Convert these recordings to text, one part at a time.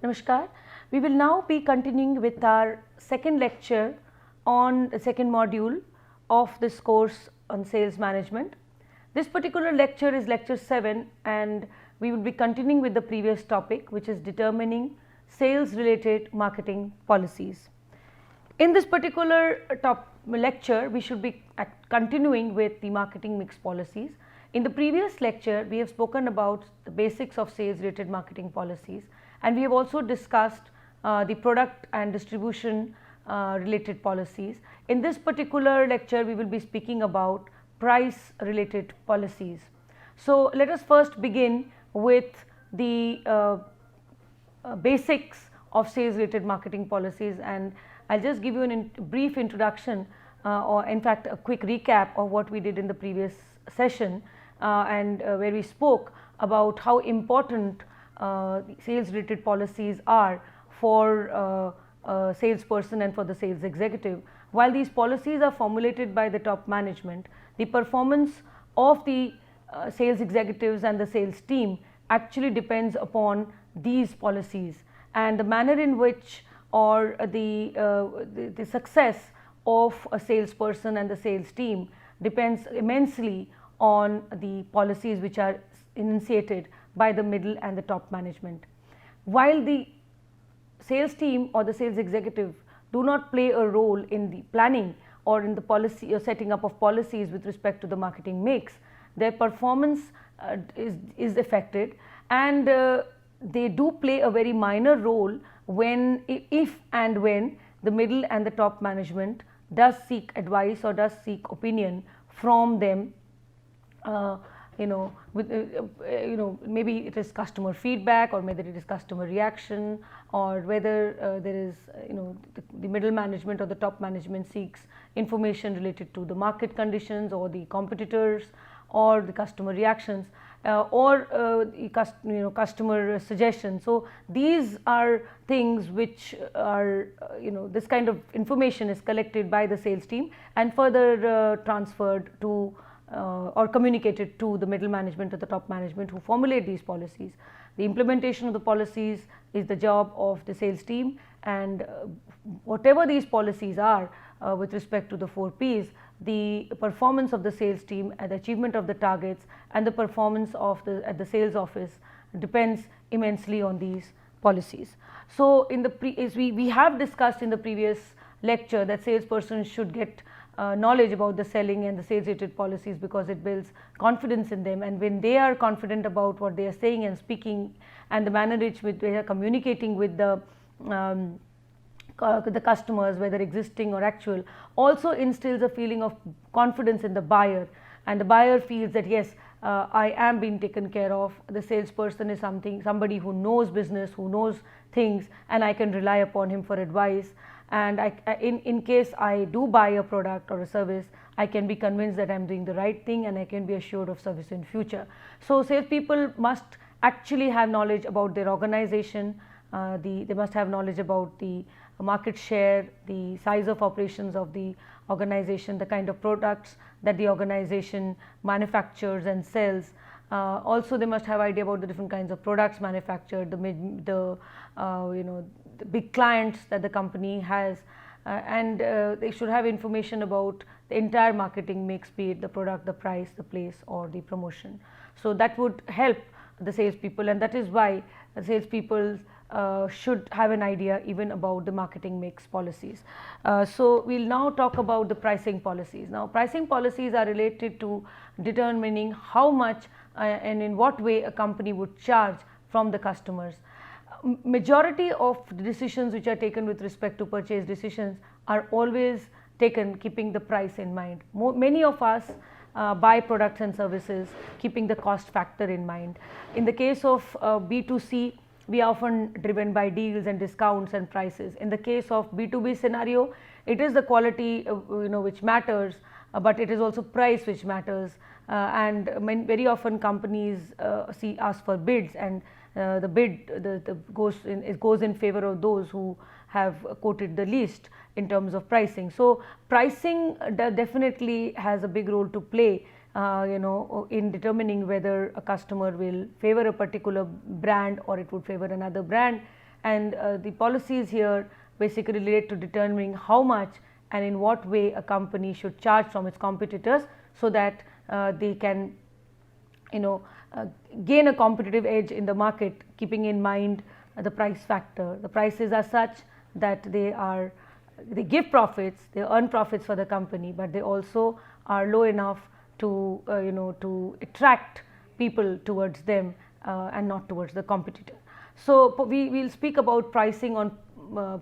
Namaskar. We will now be continuing with our second lecture on the second module of this course on sales management. This particular lecture is lecture 7 and we will be continuing with the previous topic, which is determining sales related marketing policies. In this particular lecture, we should be continuing with the marketing mix policies. In the previous lecture, we have spoken about the basics of sales related marketing policies, and we have also discussed the product and distribution related policies. In this particular lecture, we will be speaking about price related policies. So, let us first begin with the basics of sales related marketing policies, and I will just give you a brief introduction or in fact a quick recap of what we did in the previous session where we spoke about how important sales related policies are for a salesperson and for the sales executive. While these policies are formulated by the top management, the performance of the sales executives and the sales team actually depends upon these policies, and the manner in which or the success of a salesperson and the sales team depends immensely on the policies which are initiated by the middle and the top management. While the sales team or the sales executive do not play a role in the planning or in the policy or setting up of policies with respect to the marketing mix, their performance is affected, and they do play a very minor role when, if and when the middle and the top management does seek advice or does seek opinion from them. Maybe it is customer feedback, or whether it is customer reaction, or whether there is the middle management or the top management seeks information related to the market conditions or the competitors or the customer reactions or customer suggestions. So, these are things which are this kind of information is collected by the sales team and further transferred to or communicated to the middle management or the top management who formulate these policies. The implementation of the policies is the job of the sales team, and whatever these policies are with respect to the 4 P's, the performance of the sales team and the achievement of the targets and the performance of at the sales office depends immensely on these policies. So, in the we have discussed in the previous lecture that salespersons should get knowledge about the selling and the sales related policies, because it builds confidence in them, and when they are confident about what they are saying and speaking and the manner in which they are communicating with the customers, whether existing or actual, also instills a feeling of confidence in the buyer, and the buyer feels that yes, I am being taken care of. The salesperson is somebody who knows business, who knows things, and I can rely upon him for advice. And in case I do buy a product or a service, I can be convinced that I am doing the right thing, and I can be assured of service in future. So, salespeople must actually have knowledge about their organization. They must have knowledge about the market share, the size of operations of the organization, the kind of products that the organization manufactures and sells. Also, they must have idea about the different kinds of products manufactured, the big clients that the company has, and they should have information about the entire marketing mix, be it the product, the price, the place, or the promotion. So, that would help the salespeople, and that is why the salespeople should have an idea even about the marketing mix policies. So, we will now talk about the pricing policies. Now, pricing policies are related to determining how much and in what way a company would charge from the customers. Majority of the decisions which are taken with respect to purchase decisions are always taken keeping the price in mind. Many of us buy products and services keeping the cost factor in mind. In the case of B2C, we are often driven by deals and discounts and prices. In the case of B2B scenario, it is the quality which matters, but it is also price which matters, and very often companies ask for bids, and the bid goes in favor of those who have quoted the least in terms of pricing. So, pricing definitely has a big role to play in determining whether a customer will favor a particular brand or it would favor another brand, and the policies here basically relate to determining how much and in what way a company should charge from its competitors, so that they can gain a competitive edge in the market, keeping in mind the price factor. The prices are such that they give profits, they earn profits for the company, but they also are low enough to to attract people towards them and not towards the competitor. So we will speak about pricing on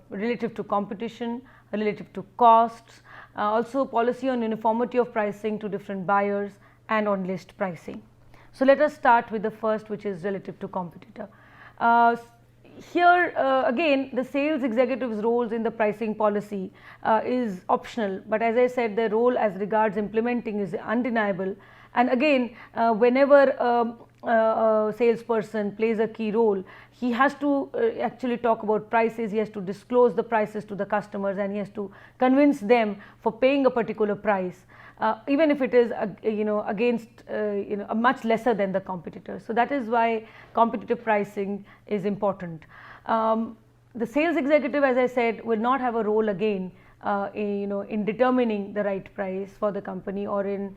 relative to competition, relative to costs, also policy on uniformity of pricing to different buyers, and on list pricing. So let us start with the first, which is relative to competitor. Here again, the sales executive's roles in the pricing policy is optional, but as I said, their role as regards implementing is undeniable. And again, whenever a salesperson plays a key role, he has to actually talk about prices, he has to disclose the prices to the customers, and he has to convince them for paying a particular price, even if it is against a much lesser than the competitor. So that is why competitive pricing is important. The sales executive, as I said, will not have a role again in determining the right price for the company or in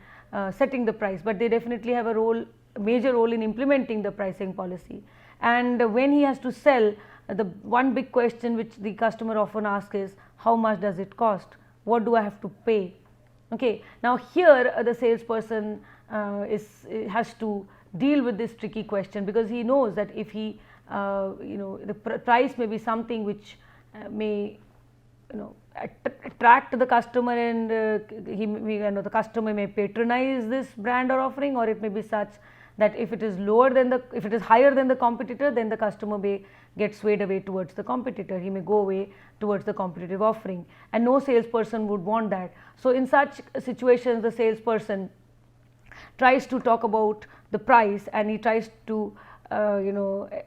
setting the price, but they definitely have a major role in implementing the pricing policy. And when he has to sell, the one big question which the customer often asks is, how much does it cost? What do I have to pay? Okay, now here the salesperson has to deal with this tricky question, because he knows that if he the price may be something which may attract the customer, and the customer may patronize this brand or offering, or it may be such that if it is higher than the competitor, then the customer may get swayed away towards the competitor. He may go away towards the competitive offering, and no salesperson would want that. So in such situations, the salesperson tries to talk about the price, and he tries to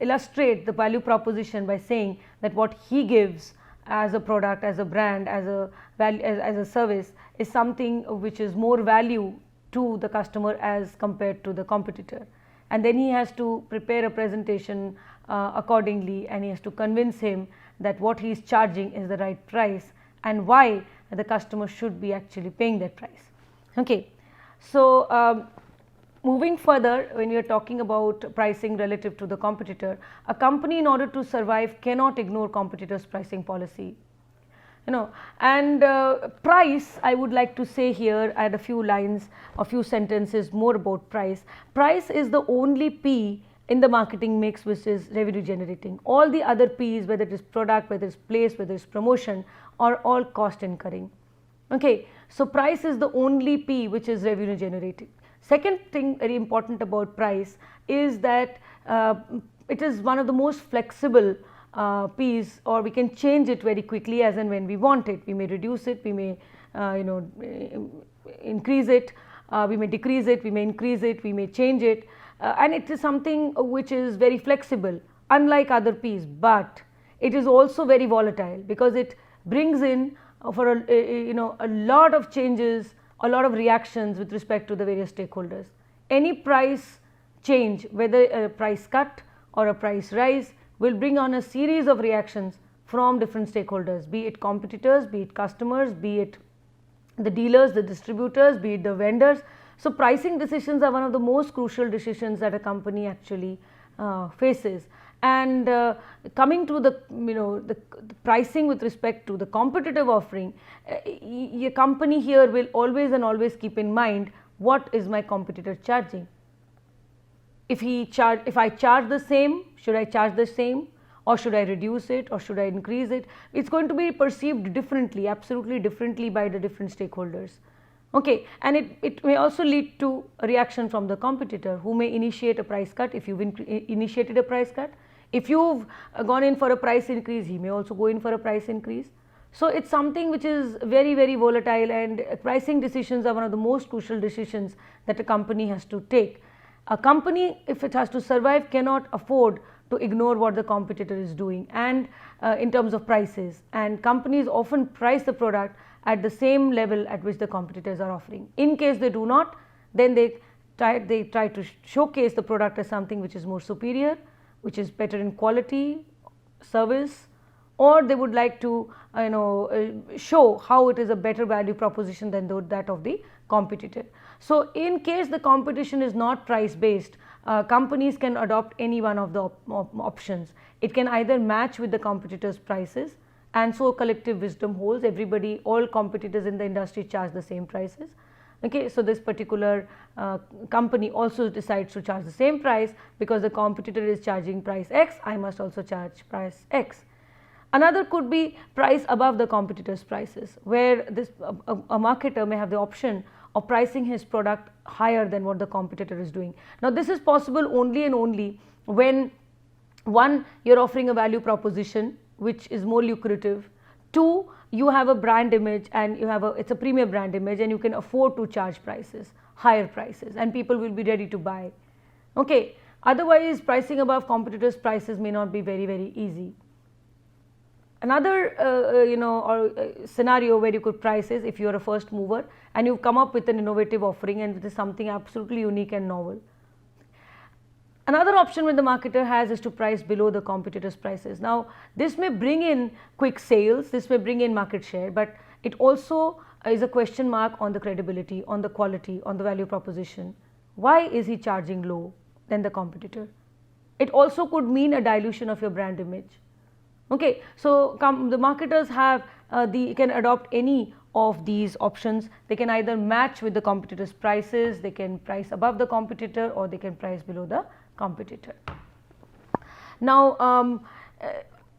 illustrate the value proposition by saying that what he gives as a product, as a brand, as a service is something which is more value to the customer as compared to the competitor. And then he has to prepare a presentation accordingly, and he has to convince him that what he is charging is the right price and why the customer should be actually paying that price. Okay, so moving further, when we are talking about pricing relative to the competitor, a company in order to survive cannot ignore competitors' pricing policy. And price, I would like to say here, add a few lines, a few sentences more about price. Price is the only P in the marketing mix which is revenue generating. All the other P's, whether it is product, whether it is place, whether it is promotion, are all cost incurring. Okay, so price is the only P which is revenue generating. Second thing very important about price is that it is one of the most flexible P's, or we can change it very quickly as and when we want it. We may reduce it, we may increase it, we may decrease it, we may increase it, we may change it, and it is something which is very flexible, unlike other P's, but it is also very volatile, because it brings in for a lot of changes, a lot of reactions with respect to the various stakeholders. Any price change, whether a price cut or a price rise, will bring on a series of reactions from different stakeholders, be it competitors, be it customers, be it the dealers, the distributors, be it the vendors. So pricing decisions are one of the most crucial decisions that a company actually faces. And coming to the pricing with respect to the competitive offering, a company here will always keep in mind, what is my competitor charging? If I charge the same, should I charge the same, or should I reduce it, or should I increase it? It's going to be perceived differently, absolutely differently, by the different stakeholders. Okay, and it may also lead to a reaction from the competitor, who may initiate a price cut if you've initiated a price cut. If you've gone in for a price increase, he may also go in for a price increase. So it's something which is very, very volatile, and pricing decisions are one of the most crucial decisions that a company has to take. A company, if it has to survive, cannot afford to ignore what the competitor is doing, and in terms of prices, and companies often price the product at the same level at which the competitors are offering. In case they do not, then they try to showcase the product as something which is more superior, which is better in quality, service, or they would like to show how it is a better value proposition than that of the competitor. So in case the competition is not price based, companies can adopt any one of the options. It can either match with the competitors' prices, and so collective wisdom holds, everybody, all competitors in the industry charge the same prices. Okay, so this particular company also decides to charge the same price because the competitor is charging price X, I must also charge price X. Another could be price above the competitors' prices, where this a marketer may have the option of pricing his product higher than what the competitor is doing. Now this is possible only and only when, one, you are offering a value proposition which is more lucrative, two, you have a brand image and you have it's a premium brand image and you can afford to charge prices, higher prices, and people will be ready to buy. Okay, otherwise pricing above competitors' prices may not be very easy. Another scenario where you could price is if you are a first mover and you've come up with an innovative offering and it is something absolutely unique and novel. Another option when the marketer has is to price below the competitors' prices. Now this may bring in quick sales, this may bring in market share, but it also is a question mark on the credibility, on the quality, on the value proposition. Why is he charging low than the competitor? It also could mean a dilution of your brand image. Okay, so the marketers have can adopt any of these options. They can either match with the competitors' prices, they can price above the competitor, or they can price below the competitor. Now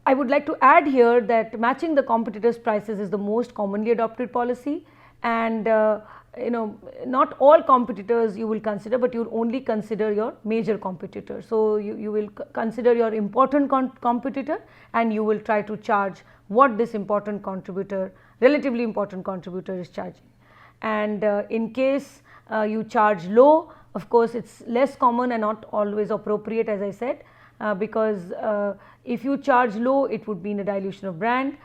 I would like to add here that matching the competitors' prices is the most commonly adopted policy, and not all competitors you will consider, but you will only consider your major competitor. So you will consider your important competitor and you will try to charge what this important contributor, relatively important contributor, is charging. And in case you charge low, of course it's less common and not always appropriate, as I said, because if you charge low it would mean a dilution of brand.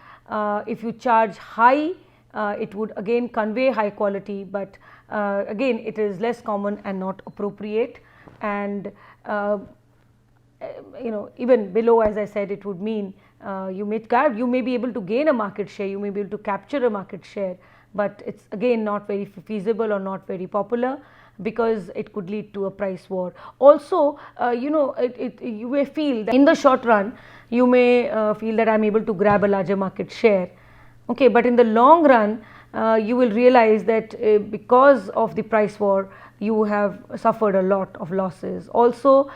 If you charge high, it would again convey high quality, but again it is less common and not appropriate. And even below, as I said, it would mean you may be able to gain a market share, you may be able to capture a market share, but it's again not very feasible or not very popular, because it could lead to a price war. Also you may feel that in the short run you may feel that I am able to grab a larger market share. Okay, but in the long run you will realize that because of the price war you have suffered a lot of losses. Also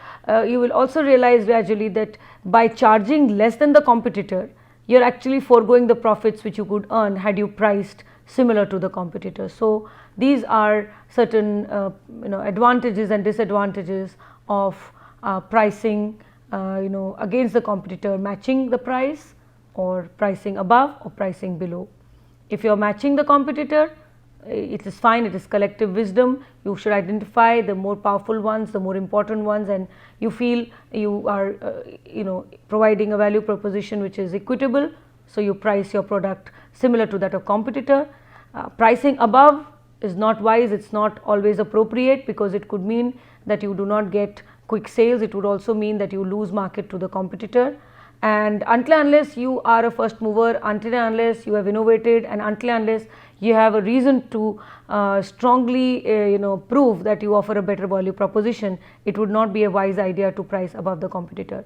you will also realize gradually that by charging less than the competitor, you are actually foregoing the profits which you could earn had you priced similar to the competitor. So these are certain advantages and disadvantages of pricing against the competitor, matching the price or pricing above or pricing below. If you are matching the competitor, it is fine, it is collective wisdom. You should identify the more powerful ones, the more important ones, and you feel you are providing a value proposition which is equitable, so you price your product similar to that of competitor. Pricing above is not wise, it is not always appropriate, because it could mean that you do not get quick sales, it would also mean that you lose market to the competitor. And until unless you are a first mover, until unless you have innovated, and until unless you have a reason to strongly prove that you offer a better value proposition, it would not be a wise idea to price above the competitor.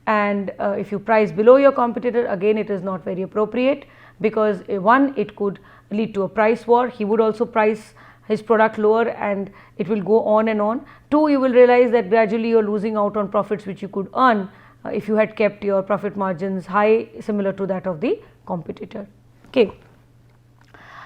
And if you price below your competitor, again it is not very appropriate, because one, it could lead to a price war. He would also price his product lower and it will go on and on. Two, you will realize that gradually you are losing out on profits which you could earn if you had kept your profit margins high, similar to that of the competitor. Okay.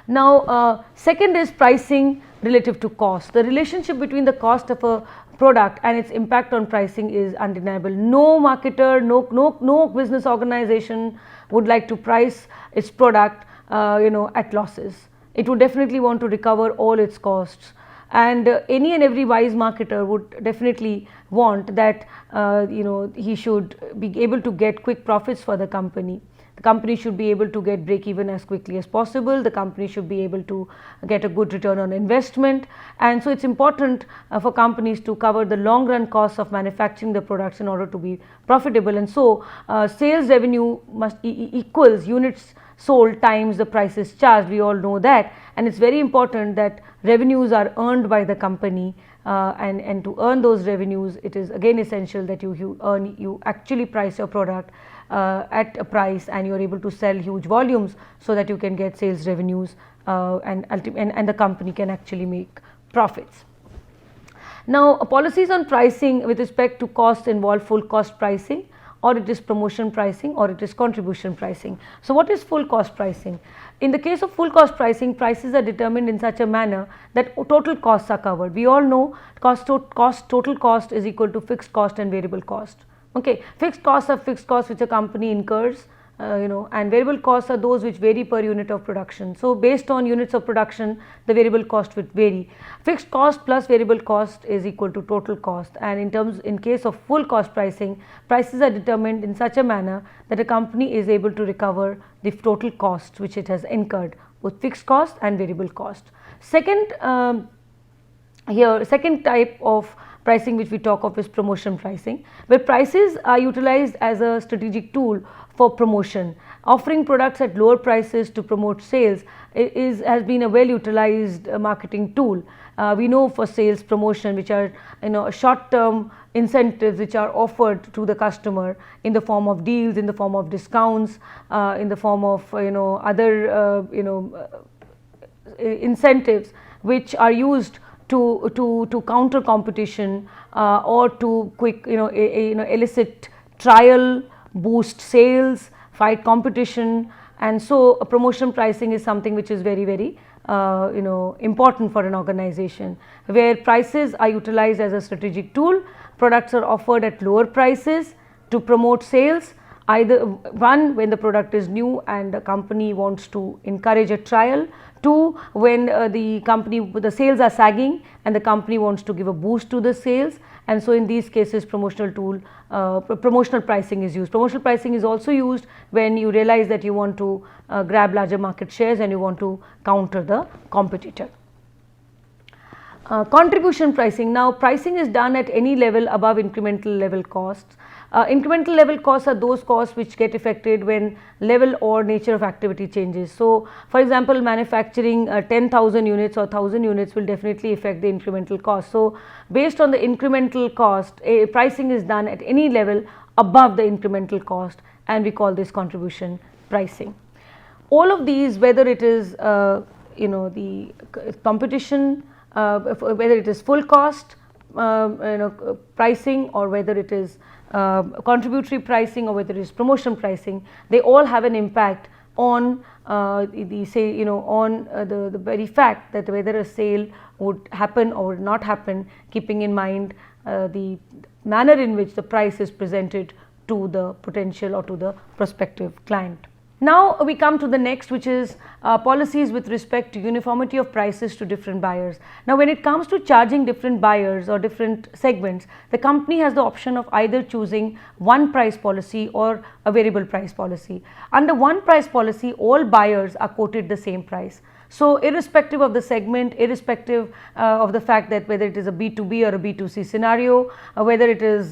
Now second is pricing relative to cost. The relationship between the cost of a product and its impact on pricing is undeniable. No marketer, no business organization would like to price its product at losses. It would definitely want to recover all its costs, and any and every wise marketer would definitely want that he should be able to get quick profits for the company. The company should be able to get break even as quickly as possible. The company should be able to get a good return on investment, and so it's important for companies to cover the long run costs of manufacturing the products in order to be profitable. And so sales revenue must equals units sold times the prices charged. We all know that, and it's very important that revenues are earned by the company, and to earn those revenues, it is again essential that you actually price your product at a price, and you are able to sell huge volumes so that you can get sales revenues, and the company can actually make profits. Now, policies on pricing with respect to cost involve full cost pricing, or it is promotion pricing, or it is contribution pricing. So, what is full cost pricing? In the case of full cost pricing, prices are determined in such a manner that total costs are covered. We all know total cost is equal to fixed cost and variable cost. Okay, fixed costs are fixed costs which a company incurs, and variable costs are those which vary per unit of production. So, based on units of production, the variable cost would vary. Fixed cost plus variable cost is equal to total cost, and in case of full cost pricing, prices are determined in such a manner that a company is able to recover the total cost which it has incurred, both fixed cost and variable cost. Second type of pricing which we talk of is promotion pricing, where prices are utilized as a strategic tool for promotion. Offering products at lower prices to promote sales has been a well utilized marketing tool. We know for sales promotion, which are short term incentives which are offered to the customer in the form of deals, in the form of discounts, in the form of other incentives which are used to counter competition, or to elicit trial, boost sales, fight competition. And so promotion pricing is something which is very important for an organization, where prices are utilized as a strategic tool. Products are offered at lower prices to promote sales, either one, when the product is new and the company wants to encourage a trial; two, when the sales are sagging and the company wants to give a boost to the sales. And so in these cases, promotional pricing is used. Promotional pricing is also used when you realize that you want to grab larger market shares and you want to counter the competitor. Contribution pricing. Now, pricing is done at any level above incremental level costs. Incremental level costs are those costs which get affected when level or nature of activity changes. So, for example, manufacturing 10,000 units or 1,000 units will definitely affect the incremental cost. So, based on the incremental cost, pricing is done at any level above the incremental cost, and we call this contribution pricing. All of these, whether it is the competition, whether it is full cost pricing, or whether it is contributory pricing, or whether it is promotion pricing, they all have an impact on the very fact that whether a sale would happen or would not happen, keeping in mind the manner in which the price is presented to the potential or to the prospective client. Now we come to the next, which is policies with respect to uniformity of prices to different buyers. Now, when it comes to charging different buyers or different segments, the company has the option of either choosing one price policy or a variable price policy. Under one price policy, all buyers are quoted the same price. So, irrespective of the segment, irrespective of the fact that whether it is a B2B or a B2C scenario, whether it is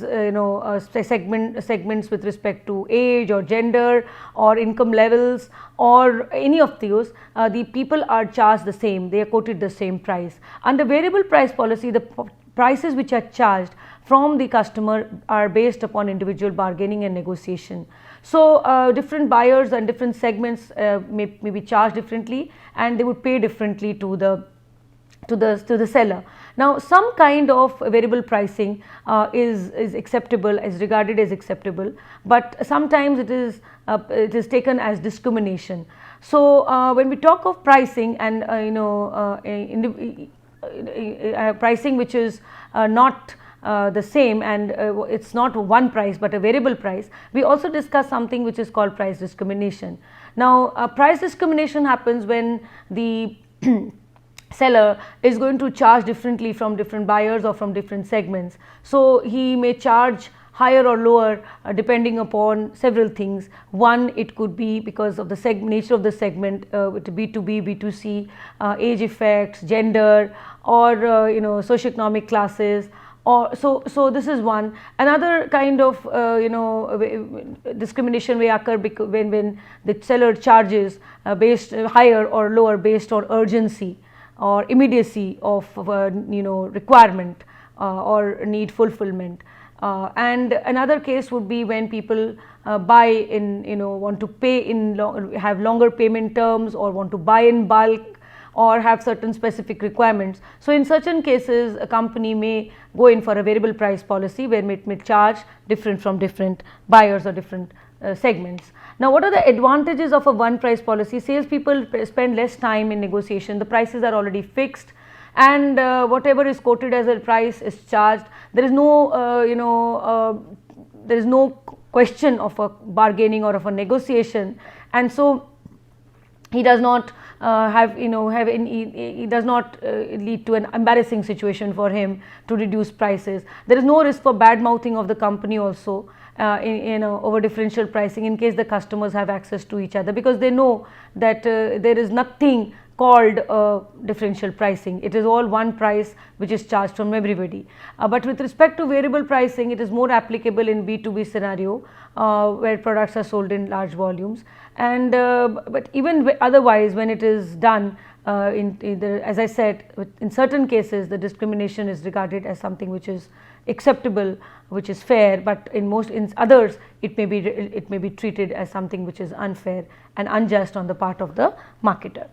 segments with respect to age or gender or income levels or any of those, the people are charged the same, they are quoted the same price. Under variable price policy, the prices which are charged from the customer are based upon individual bargaining and negotiation. So, different buyers and different segments may be charged differently, and they would pay differently to the seller. Now, some kind of variable pricing is acceptable, is regarded as acceptable, but sometimes it is taken as discrimination. So, when we talk of pricing and pricing which is not the same, and it's not one price but a variable price, we also discuss something which is called price discrimination. Now, price discrimination happens when the seller is going to charge differently from different buyers or from different segments. So, he may charge higher or lower depending upon several things. One, it could be because of the nature of the segment, B2B, B2C, age effects, gender, or socioeconomic classes. Or so this is one. Another kind of discrimination may occur when the seller charges based higher or lower based on urgency or immediacy of requirement or need fulfillment. And another case would be when people buy in, want to pay in have longer payment terms, or want to buy in bulk, or have certain specific requirements. So in certain cases, a company may go in for a variable price policy where it may charge different from different buyers or different segments. Now, what are the advantages of a one price policy? Salespeople spend less time in negotiation. The prices are already fixed, and whatever is quoted as a price is charged. There is no there is no question of a bargaining or of a negotiation, and so he does not it does not lead to an embarrassing situation for him to reduce prices. There is no risk for bad mouthing of the company also over differential pricing in case the customers have access to each other, because they know that there is nothing called differential pricing. It is all one price which is charged from everybody. But with respect to variable pricing, it is more applicable in B2B scenario where products are sold in large volumes. And but even otherwise, when it is done as I said, in certain cases the discrimination is regarded as something which is acceptable, which is fair, but in others it may be treated as something which is unfair and unjust on the part of the marketer.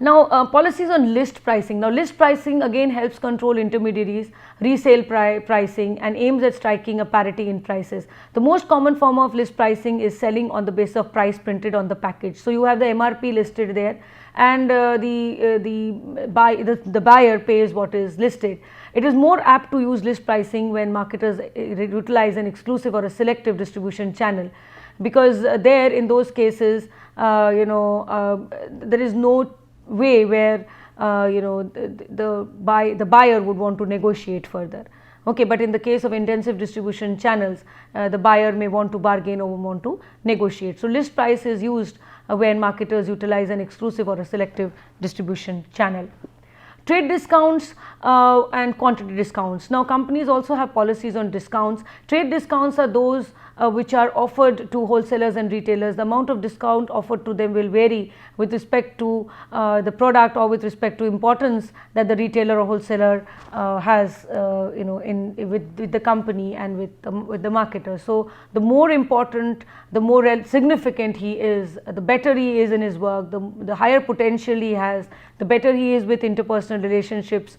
Now, policies on list pricing. Now, list pricing again helps control intermediaries, resale pricing, and aims at striking a parity in prices. The most common form of list pricing is selling on the basis of price printed on the package. So, you have the MRP listed there, and the buyer pays what is listed. It is more apt to use list pricing when marketers utilize an exclusive or a selective distribution channel, because there in those cases there is no way where the buyer would want to negotiate further. Okay, but in the case of intensive distribution channels, the buyer may want to bargain or want to negotiate. So, list price is used when marketers utilize an exclusive or a selective distribution channel. Trade discounts and quantity discounts. Now, companies also have policies on discounts. Trade discounts are those which are offered to wholesalers and retailers. The amount of discount offered to them will vary with respect to the product or with respect to importance that the retailer or wholesaler has with the company and with the marketer. So, the more important, the more significant he is, the better he is in his work, the higher potential he has, the better he is with interpersonal relationships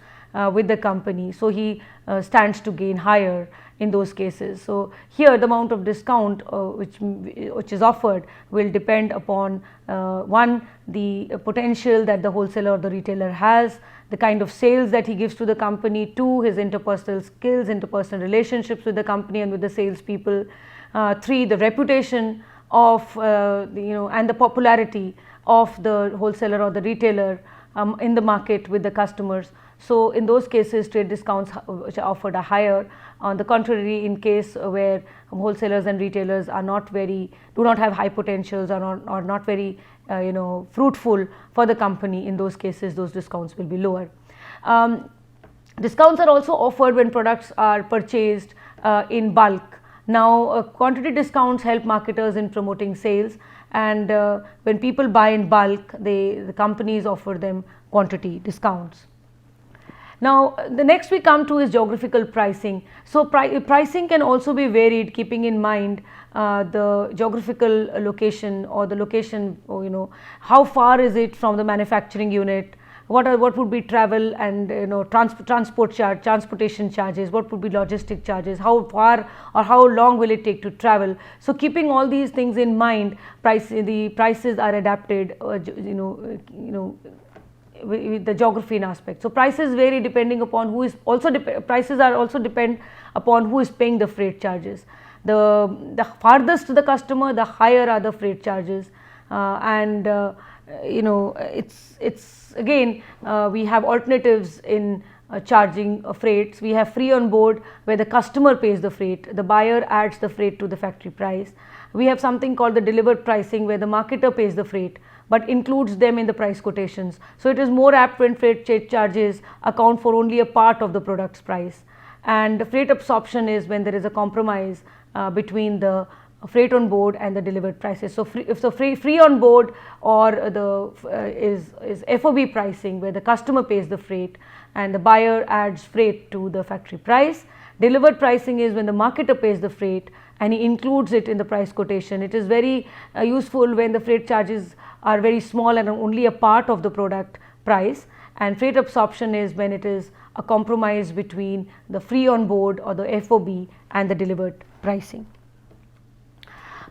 with the company. So, he stands to gain higher in those cases. So, here the amount of discount which is offered will depend upon one, the potential that the wholesaler or the retailer has, the kind of sales that he gives to the company, two, his interpersonal skills, interpersonal relationships with the company and with the salespeople, three, the reputation of and the popularity of the wholesaler or the retailer in the market with the customers. So, in those cases trade discounts which are offered are higher. On the contrary, in case where wholesalers and retailers are do not have high potentials or not very fruitful for the company, in those cases those discounts will be lower. Discounts are also offered when products are purchased in bulk. Now, quantity discounts help marketers in promoting sales, and when people buy in bulk, the companies offer them quantity discounts. Now, the next we come to is geographical pricing. So, pricing can also be varied keeping in mind the geographical location or the location, how far is it from the manufacturing unit, what would be travel and transportation charges, what would be logistic charges, how far or how long will it take to travel. So, keeping all these things in mind, the prices are adapted with the geography in aspect. So, prices vary depending upon who is also prices are also depend upon who is paying the freight charges. The farthest to the customer, the higher are the freight charges, it's again we have alternatives in charging freights. We have free on board, where the customer pays the freight, the buyer adds the freight to the factory price. We have something called the delivered pricing, where the marketer pays the freight but includes them in the price quotations. So it is more apt when freight charges account for only a part of the product's price. And the freight absorption is when there is a compromise between the freight on board and the delivered prices. So if the free on board or the is FOB pricing, where the customer pays the freight and the buyer adds freight to the factory price. Delivered pricing is when the marketer pays the freight and he includes it in the price quotation. It is very useful when the freight charges are very small and only a part of the product price. And freight absorption is when it is a compromise between the free on board or the FOB and the delivered pricing.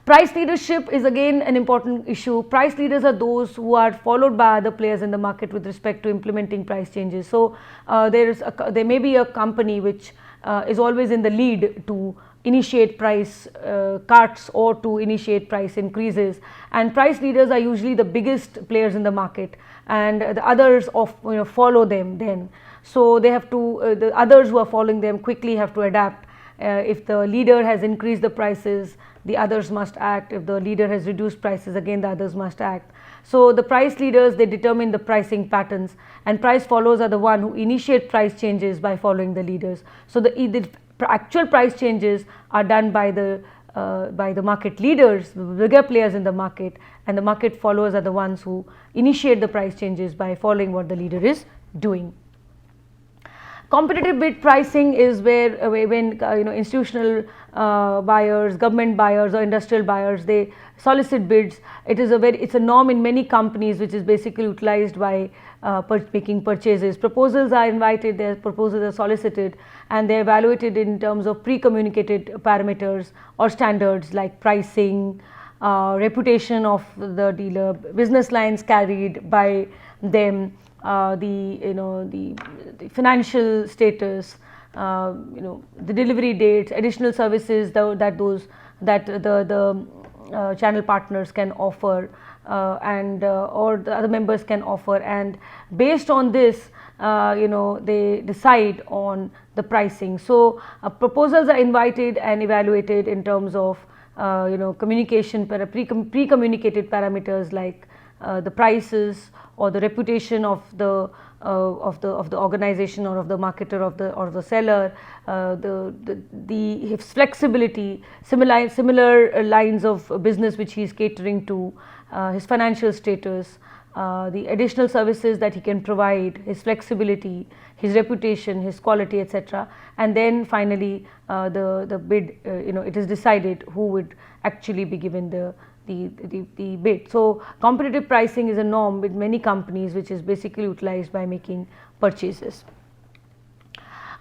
Price leadership is again an important issue. Price leaders are those who are followed by other players in the market with respect to implementing price changes. So there may be a company which is always in the lead to initiate price cuts or to initiate price increases, and price leaders are usually the biggest players in the market, and the others follow them then. So they have to the others who are following them quickly have to adapt. If the leader has increased the prices, the others must act. If the leader has reduced prices, again the others must act. So the price leaders, they determine the pricing patterns, and price followers are the one who initiate price changes by following the leaders. So the actual price changes are done by the market leaders, the bigger players in the market, and the market followers are the ones who initiate the price changes by following what the leader is doing. Competitive bid pricing is where when institutional buyers, government buyers or industrial buyers, they solicit bids. It's a norm in many companies which is basically utilized by making purchases. Proposals are invited, their proposals are solicited, and they are evaluated in terms of pre-communicated parameters or standards like pricing, reputation of the dealer, business lines carried by them, the financial status, the delivery dates, additional services that the channel partners can offer or the other members can offer, and based on this they decide on the pricing. So proposals are invited and evaluated in terms of communication pre-communicated parameters like the prices or the reputation of the organization or of the marketer or the seller, his flexibility, similar lines of business which he is catering to, his financial status, the additional services that he can provide, his flexibility, his reputation, his quality, etc. And then finally the bid, it is decided who would actually be given the bid. So competitive pricing is a norm with many companies which is basically utilized by making purchases.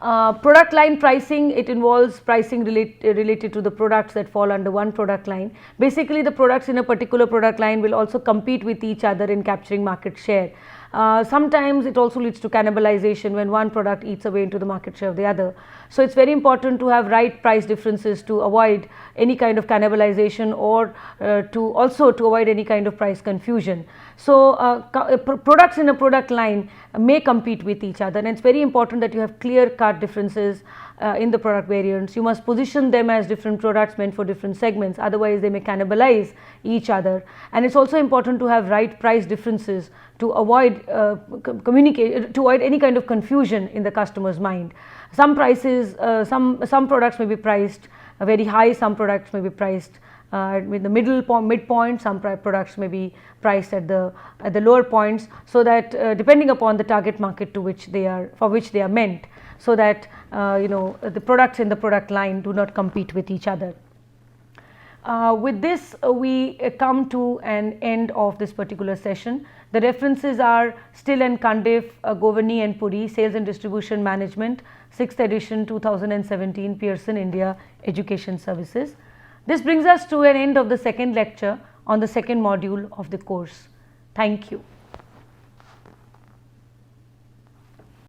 Product line pricing, it involves pricing related to the products that fall under one product line. Basically the products in a particular product line will also compete with each other in capturing market share. Sometimes it also leads to cannibalization when one product eats away into the market share of the other. So it's very important to have right price differences to avoid any kind of cannibalization or to avoid any kind of price confusion. So products in a product line may compete with each other, and it's very important that you have clear-cut differences in the product variants. You must position them as different products meant for different segments, otherwise they may cannibalize each other. And it's also important to have right price differences to avoid any kind of confusion in the customer's mind. Some prices, some products may be priced very high, some products may be priced with the midpoint, some products may be priced at the lower points, so that depending upon the target market for which they are meant, so that the products in the product line do not compete with each other. With this we come to an end of this particular session. The references are Still and Cundiff, Govani and Puri, Sales and Distribution Management, 6th edition 2017, Pearson India Education Services. This brings us to an end of the second lecture on the second module of the course. Thank you.